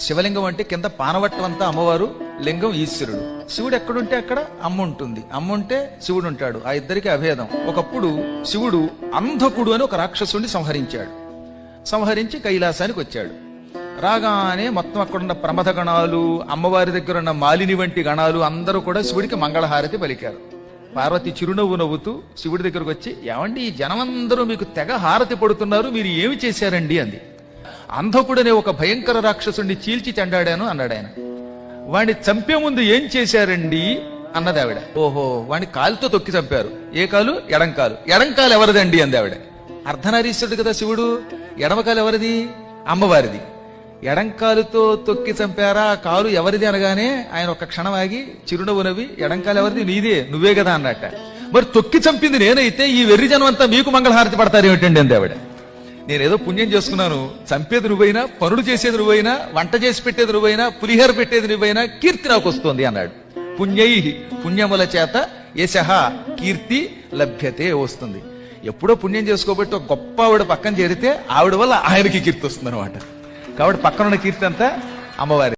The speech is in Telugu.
శివలింగం అంటే కింద పానవట్టం అంతా అమ్మవారు, లింగం ఈశ్వరుడు. శివుడు ఎక్కడుంటే అక్కడ అమ్మ ఉంటుంది, అమ్మ ఉంటే శివుడు ఉంటాడు. ఆ ఇద్దరికి అభేదం. ఒకప్పుడు శివుడు అంధకుడు అని ఒక రాక్షసుడిని సంహరించాడు. సంహరించి కైలాసానికి వచ్చాడు. రాగానే మొత్తం అక్కడున్న ప్రమథ గణాలు, అమ్మవారి దగ్గర ఉన్న మాలిని వంటి గణాలు అందరూ కూడా శివుడికి మంగళహారతి పలికారు. పార్వతి చిరునవ్వు నవ్వుతూ శివుడి దగ్గరకు వచ్చి, ఏమండి ఈ జనమందరూ మీకు తెగ హారతి పడుతున్నారు, మీరు ఏమి చేశారండి అంది. అంధకుడనే ఒక భయంకర రాక్షసుడిని చీల్చి చెండాడాను అన్నాడు ఆయన. వాణ్ణి చంపే ముందు ఏం చేశారండి అన్నది ఆవిడ. ఓహో, వాణ్ణి కాలుతో తొక్కి చంపారు. ఏ కాలు? ఎడంకాలు. ఎడంకాలు ఎవరిదండి అంది ఆవిడ. అర్ధనారీశ్వరుడు కదా శివుడు, ఎడమకాలు ఎవరిది? అమ్మవారిది. ఎడంకాలుతో తొక్కి చంపారా, ఆ కాలు ఎవరిది అనగానే ఆయన ఒక క్షణం ఆగి చిరునవ్వు నవ్వి, ఎడంకాలు ఎవరిది? నీదే, నువ్వే కదా అన్నట్ట. మరి తొక్కి చంపింది నేనైతే ఈ వెర్రి జనం అంతా మీకు మంగళహారతి పడతారు ఏమిటండి అంది ఆవిడ. నేనేదో పుణ్యం చేసుకున్నాను, చంపేది నువ్వైనా, పనులు చేసేది నువ్వైనా, వంట చేసి పెట్టేది నువ్వైనా, పులిహోర పెట్టేది నువ్వైనా, కీర్తి నాకు వస్తుంది అన్నాడు. పుణ్యై, పుణ్యముల చేత యశః కీర్తి లభ్యతే వస్తుంది. ఎప్పుడో పుణ్యం చేసుకోబట్టి ఒక గొప్ప ఆవిడ పక్కన చేరితే ఆవిడ వల్ల ఆయనకి కీర్తి వస్తుంది అనమాట. కాబట్టి పక్కనున్న కీర్తి అంతా అమ్మవారి.